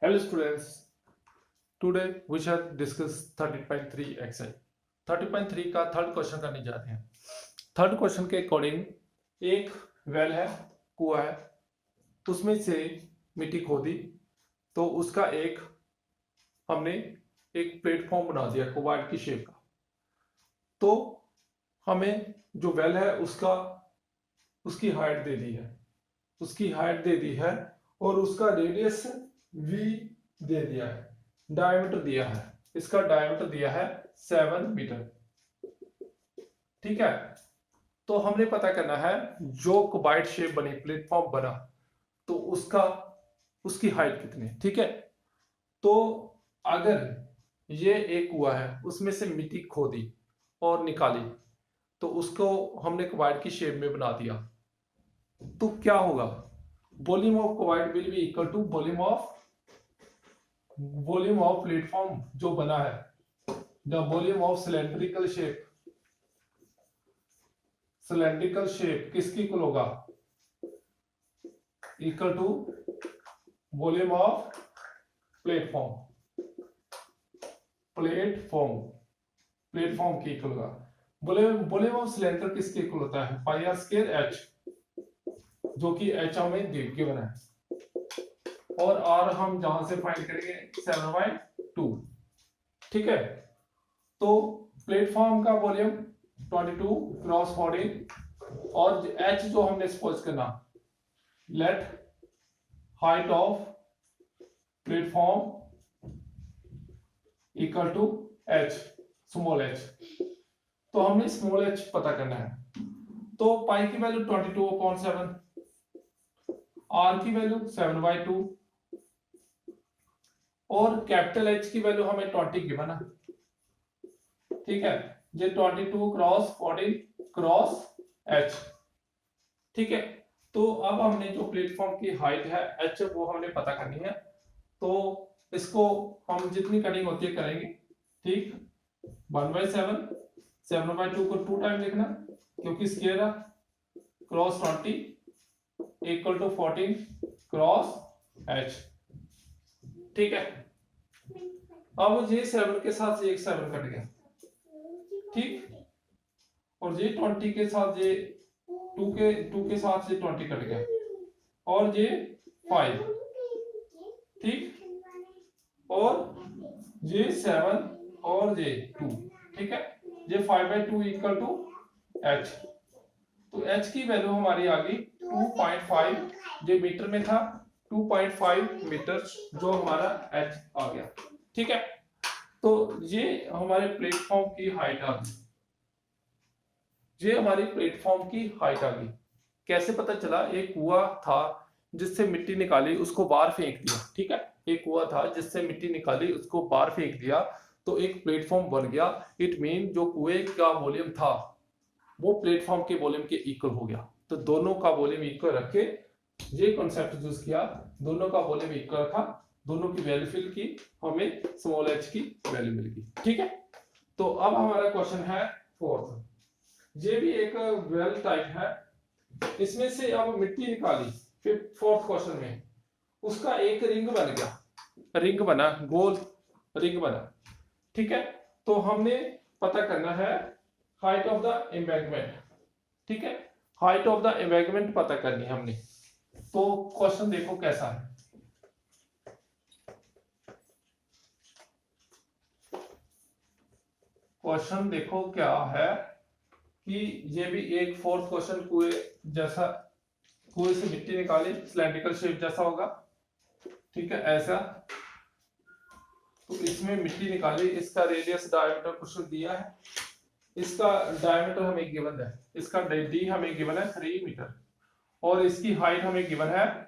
Hello students, today we shall discuss 13.3 exercise. 13.3 का third question करने जा रहे हैं। थर्ड क्वेश्चन के अकॉर्डिंग एक वेल है, कुआं है, उसमें से मिट्टी खोदी तो उसका हमने एक प्लेटफॉर्म बना दिया क्यूबॉइड की शेप का। तो हमें जो वेल है उसकी हाइट दे दी है और उसका रेडियस v दे दिया है, डायमीटर दिया है, इसका डायमीटर दिया है 7 मीटर। ठीक है, तो हमने पता करना है जो क्यूबॉइड शेप बनी, प्लेटफॉर्म बना, तो उसकी हाइट कितनी है। ठीक है, तो अगर ये एक कुआं है, उसमें से मिट्टी खोदी और निकाली तो उसको हमने क्यूबॉइड की शेप में बना दिया, तो क्या होगा? Volume of cuboid will be equal to volume of platform जो बना है, the volume of cylindrical shape किसकी इक्वल होगा? Equal to volume of platform की इक्वल होगा। वॉल्यूम ऑफ सिलेंडर किसके इक्वल होता है? पाई आर स्क्वायर एच, जो कि एच हमें गिवन है, और आर हम जहां से फाइंड करेंगे 7/2। ठीक है, तो प्लेटफॉर्म का वॉल्यूम 22 क्रॉस 14 और एच जो हमने सपोज करना, let height of platform equal to H, small H. तो हमने स्मॉल एच पता करना है, तो पाई की वैल्यू 22/7, आर की वैल्यू 7/2 और कैपिटल एच की वैल्यू हमें 20 गिवन है। ठीक है, ये 22 क्रॉस 14 क्रॉस एच। ठीक है, तो अब हमने जो प्लेटफॉर्म की हाइट है एच, वो हमने पता करनी है। तो इसको हम जितनी कटिंग होती है करेंगे। ठीक, 1/7, 7/2 को 2 टाइम लिखना क्योंकि स्क्वायर है, cross 20 equal to 14 cross H. ठीक है, अब ये 7 के साथ ये एक 7 कट गया। ठीक, और ये 20 के साथ ये 2 के साथ ये 20 कट गया और ये 5। ठीक, और ये 7 और ये 2। ठीक है, ये 5/2 इक्वल टू एच। तो एच की वैल्यू हमारी आ गई 2.5, जो मीटर में था 2.5 मीटर, जो हमारा एच आ गया। ठीक है, तो ये हमारे प्लेटफॉर्म की हाइट आ गई, ये हमारी प्लेटफॉर्म की हाइट आ गई। कैसे पता चला? एक कुआं था जिससे मिट्टी निकाली, उसको बाहर फेंक दिया। ठीक है, एक कुआं था जिससे मिट्टी निकाली, उसको बाहर फेंक दिया, तो एक प्लेटफॉर्म बन गया। इट मीन जो कुएं का वॉल्यूम था वो प्लेटफॉर्म के वॉल्यूम के इक्वल हो गया। तो दोनों का वॉल्यूम इक्वल रख के ये कॉन्सेप्ट यूज किया, दोनों का वॉल्यूम इक्वल रखा, दोनों की वैल्यू फिल की, हमें स्मॉल एच की वैल्यू मिल गई। ठीक है, तो अब हमारा क्वेश्चन है फोर्थ। ये भी एक वेल टाइप है, इसमें से अब मिट्टी निकाली, फिर फोर्थ क्वेश्चन में उसका एक रिंग बन गया, रिंग बना, गोल रिंग बना। ठीक है, तो हमने पता करना है हाइट ऑफ द एम्बैंकमेंट। ठीक है, हाइट ऑफ द एम्बैंकमेंट पता करनी है हमने। तो क्वेश्चन देखो कैसा है। क्वेश्चन देखो क्या है कि ये भी एक फोर्थ क्वेश्चन कुएं जैसा, कुएं से मिट्टी निकाली, सिलेंड्रिकल शेप जैसा होगा। ठीक है, ऐसा। तो इसमें मिट्टी निकाली, इसका रेडियस डायमीटर कुछ दिया है, इसका डायमीटर हमें गिवन है, इसका डी हमें गिवन है 3 मीटर और इसकी हाइट हमें गिवन है,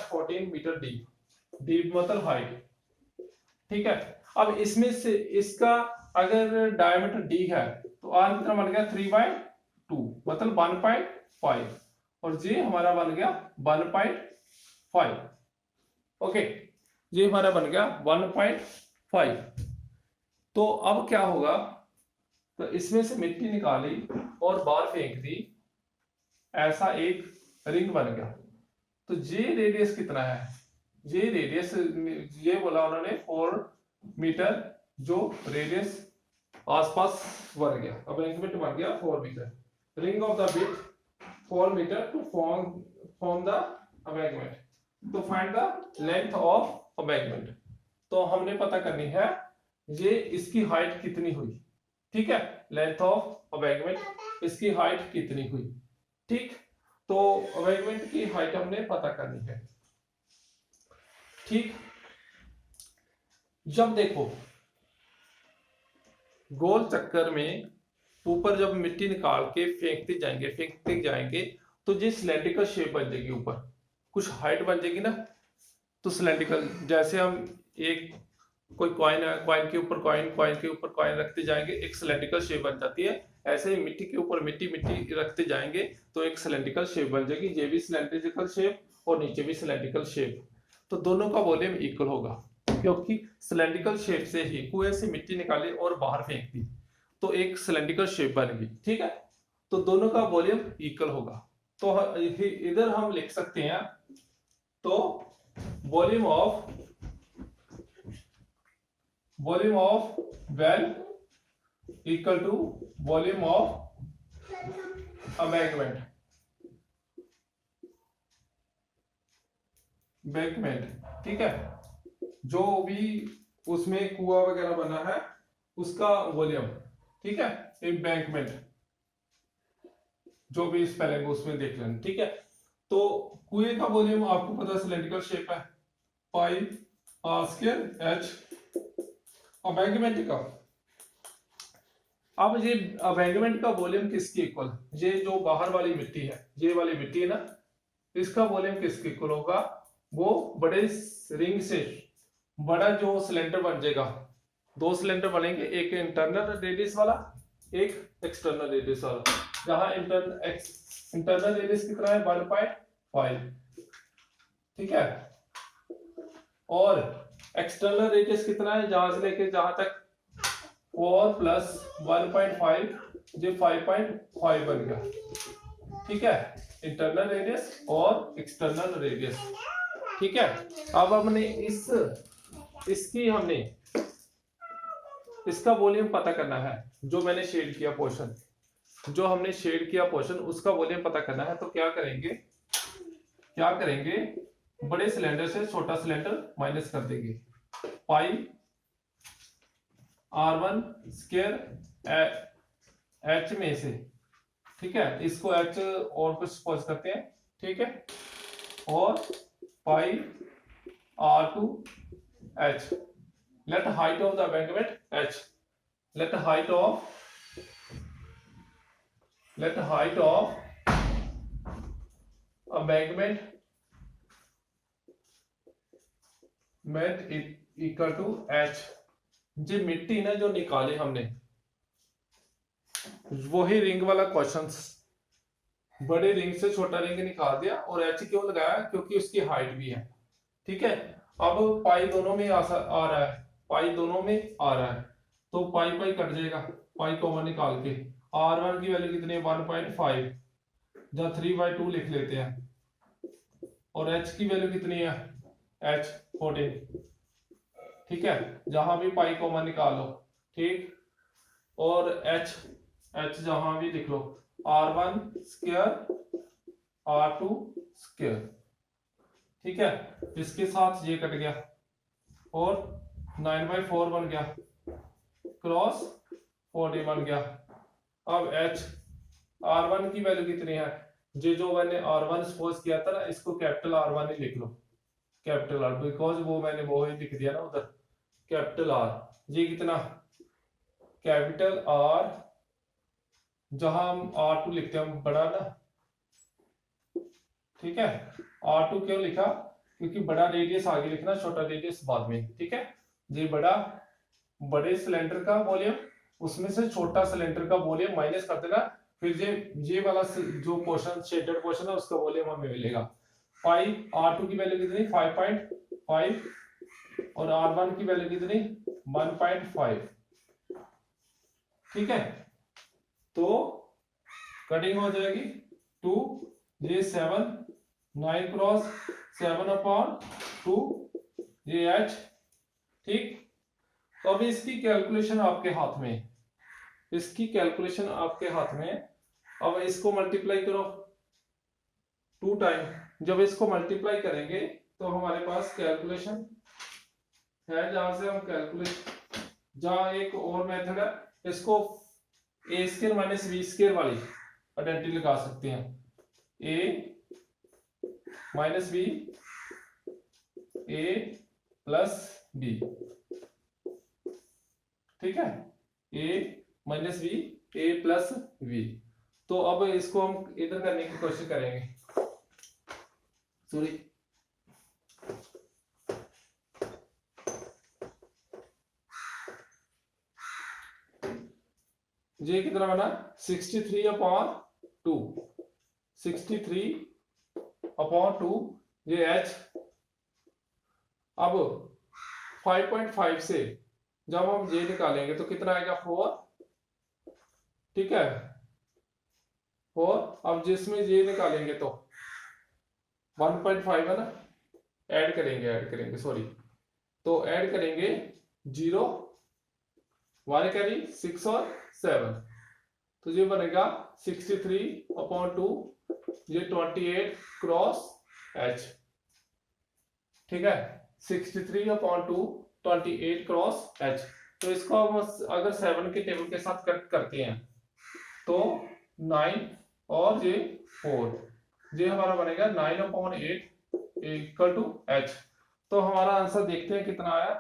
14 मीटर डी मतलब हाइट। ठीक है, अब इसमें से इसका अगर डायमीटर डी है तो आर कितना बन गया 3/2 मतलब 1.5 और ये हमारा बन गया 1.5। ओके, ये हमारा बन गया 1.5। तो अब क्या होगा? तो इसमें से मिट्टी निकाली और बाहर फेंक दी, ऐसा एक रिंग बन गया। तो ये रेडियस कितना है? ये रेडियस, ये बोला उन्होंने 4 मीटर, जो रेडियस आसपास बन गया, अबैंकमेंट बन गया 4 metre, ring of the width 4 metre to form the embankment, तो find the length of embankment. तो हमने पता करनी है ये इसकी हाइट कितनी हुई, ठीक है, लेंथ ऑफ अबैंकमेंट, इसकी हाइट कितनी हुई, ठीक। तो अबैंकमेंट की हाइट हमने पता करनी है, ठीक। जब देखो गोल चक्कर में ऊपर जब मिट्टी निकाल के फेंकते जाएंगे तो ये सिलेंड्रिकल शेप बन जाएगी, ऊपर कुछ हाइट बन जाएगी ना, तो सिलेंड्रिकल, जैसे हम एक कोई कॉइन है, कॉइन के ऊपर कॉइन रखते जाएंगे, एक सिलेंड्रिकल शेप बन जाती है। ऐसे ही मिट्टी के ऊपर मिट्टी रखते जाएंगे तो एक सिलेंड्रिकल शेप बन जाएगी, ये भी सिलेंड्रिकल शेप और नीचे भी सिलेंड्रिकल शेप। तो दोनों का वॉल्यूम इक्वल होगा, क्योंकि सिलेंड्रिकल शेप से ही कुएं से मिट्टी निकाली और बाहर फेंक दी तो एक सिलेंड्रिकल शेप बन गई, ठीक है। तो दोनों का वॉल्यूम इक्वल होगा। तो इधर हम लिख सकते हैं, तो volume of well equal to volume of embankment, ठीक है। जो भी उसमें कुआं वगैरह बना है उसका वॉल्यूम, ठीक है, एम्बैंकमेंट, जो भी स्पेलिंग उसमें देख लेना, ठीक है। तो कुएं का वॉल्यूम आपको पता सिलेंड्रिकल शेप है, पाई आर स्क्वायर एच। अबैंकमेंट का, अब ये अबैंकमेंट का वॉल्यूम किसके इक्वल, ये जो बाहर वाली मिट्टी है, ये वाली मिट्टी है ना, इसका वॉल्यूम किसके इक्वल होगा, वो बड़े रिंग से बड़ा जो सिलेंडर बन जाएगा, दो सिलेंडर बनेंगे, एक इंटरनल रेडियस वाला, एक एक्सटर्नल रेडियस वाला, जहां इंटरनल रेडियस कितना है 1.5, ठीक है, और एक्सटर्नल रेडियस कितना है जहां से लेके जहां तक 4 प्लस 1.5 जो 5.5 बन गया, ठीक है, इंटरनल रेडियस और एक्सटर्नल रेडियस, ठीक है। अब हमने इसका वॉल्यूम पता करना है, जो मैंने शेड किया पोर्शन, जो हमने शेड किया पोर्शन उसका वॉल्यूम पता करना है। तो क्या करेंगे, बड़े सिलेंडर से छोटा सिलेंडर माइनस कर देंगे, पाई R1 स्क्वायर एच में से, ठीक है, इसको एच और कुछ सपोज करते हैं, ठीक है, और pi R2 H, let height of the embankment H, let height of embankment equal to H. जी मिट्टी ना जो निकाले हमने, वही रिंग वाला क्वेश्चंस, बड़े रिंग से छोटा रिंग निकाल दिया और एच क्यों लगाया, क्योंकि उसकी हाइट भी है, ठीक है। अब पाई दोनों में आ रहा है, तो पाई कट जाएगा, पाई कॉमन निकाल के R1 की वैल्यू कितनी है 1.5, जहां 3/2 लिख लेते हैं, और H की वैल्यू कितनी है H 14, ठीक है, जहां भी पाई कॉमन निकालो, ठीक, और H जहां भी लिख लो, R1 स्क्वायर R2 स्क्वायर, ठीक है, इसके साथ ये कट गया और 9/4 बन गया, क्रॉस 40 बन गया। अब R1 की वैल्यू कितनी है, जो मैंने R1 सपोज किया था ना, इसको कैपिटल R1 ही लिख लो, कैपिटल R, बिकॉज वो मैंने वो ही लिख दिया ना उधर, कैपिटल R, ये कितना कैपिटल R, जहां हम R2 लिखते हैं बड़ा ना, ठीक है, R2 क्यों लिखा, क्योंकि बड़ा रेडियस आगे लिखना, छोटा रेडियस बाद में, ठीक है। ये बड़े सिलेंडर का वॉल्यूम, उसमें से छोटा सिलेंडर का वॉल्यूम माइनस कर देना, फिर ये वाला जो पोर्शन शेडेड पोर्शन है उसका वॉल्यूम हमें मिलेगा। पाई R2 की वैल्यू कितनी 5.5 और R1 की वैल्यू कितनी 1.5, ठीक है। तो कटिंग हो जाएगी 2, ये 7, 9 क्रॉस 7/2 2 ये H, ठीक। तो अभी इसकी कैलकुलेशन आपके हाथ में, इसकी कैलकुलेशन आपके हाथ में। अब इसको मल्टीप्लाई करो 2 टाइम। जब इसको मल्टीप्लाई करेंगे तो हमारे पास कैलकुलेशन है, जहां से हम कैलकुलेट, जहां एक और मेथड है, इसको ए स्क्वायर माइनस बी स्क्वायर वाली आइडेंटिटी लगा सकते हैं। ए माइनस बी, ए प्लस बी, ठीक है, ए माइनस बी, ए प्लस बी। तो अब इसको हम इधर करने की कोशिश करेंगे, सॉरी, ये कितना बना 63/2, 63/2 ये H। अब 5.5 से जब हम J निकालेंगे तो कितना आएगा 4, ठीक है 4। अब जिसमें J निकालेंगे तो 1.5 है ना, ऐड करेंगे सॉरी, तो ऐड करेंगे 0 1 कैरी 6 और 7, तो ये बनेगा 63/2, ये 28 क्रॉस H, ठीक है 63/2 28 क्रॉस H। तो इसको हम अगर 7 के टेबल के साथ कट करते हैं तो 9 और ये 4, ये हमारा बनेगा 9/8 इक्वल टू H। तो हमारा आंसर देखते हैं कितना आया।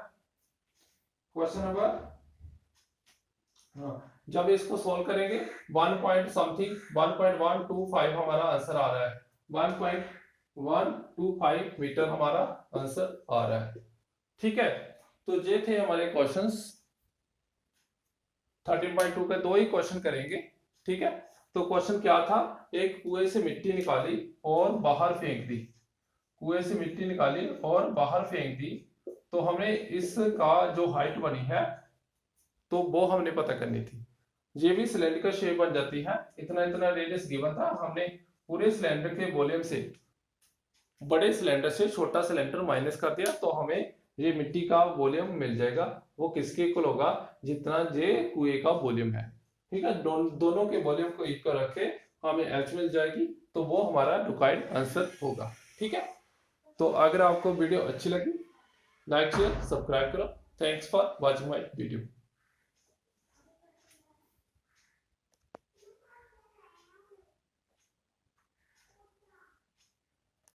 क्वेश्चन नंबर, जब इसको सोल्व करेंगे 1 पॉइंट समथिंग 1.125 हमारा आंसर आ रहा है, 1.125 मीटर हमारा आंसर आ रहा है, ठीक है। तो ये थे हमारे क्वेश्चंस 13.2 के, 2 ही क्वेश्चन करेंगे, ठीक है। तो क्वेश्चन क्या था, एक कुएं से मिट्टी निकाली और बाहर फेंक दी, कुएं से मिट्टी निकाली और बाहर फेंक दी, तो हमें इसका जो हाइट बनी है तो वो हमने पता करनी थी। ये भी सिलेंडर का शेप बन जाती है, इतना इतना रेडियस गिवन था, हमने पूरे सिलेंडर के वॉल्यूम से बड़े सिलेंडर से छोटा सिलेंडर माइनस कर दिया, तो हमें ये मिट्टी का वॉल्यूम मिल जाएगा। वो किसके इक्वल होगा, जितना ये कुएं का वॉल्यूम है, ठीक है। दोनों के वॉल्यूम को इक्वल रखे हमें H मिल जाएगी, तो वो हमारा रिक्वायर्ड आंसर होगा, ठीक है। तो अगर आपको वीडियो अच्छी लगी, लाइक शेयर सब्सक्राइब करो। Thanks for watching my video.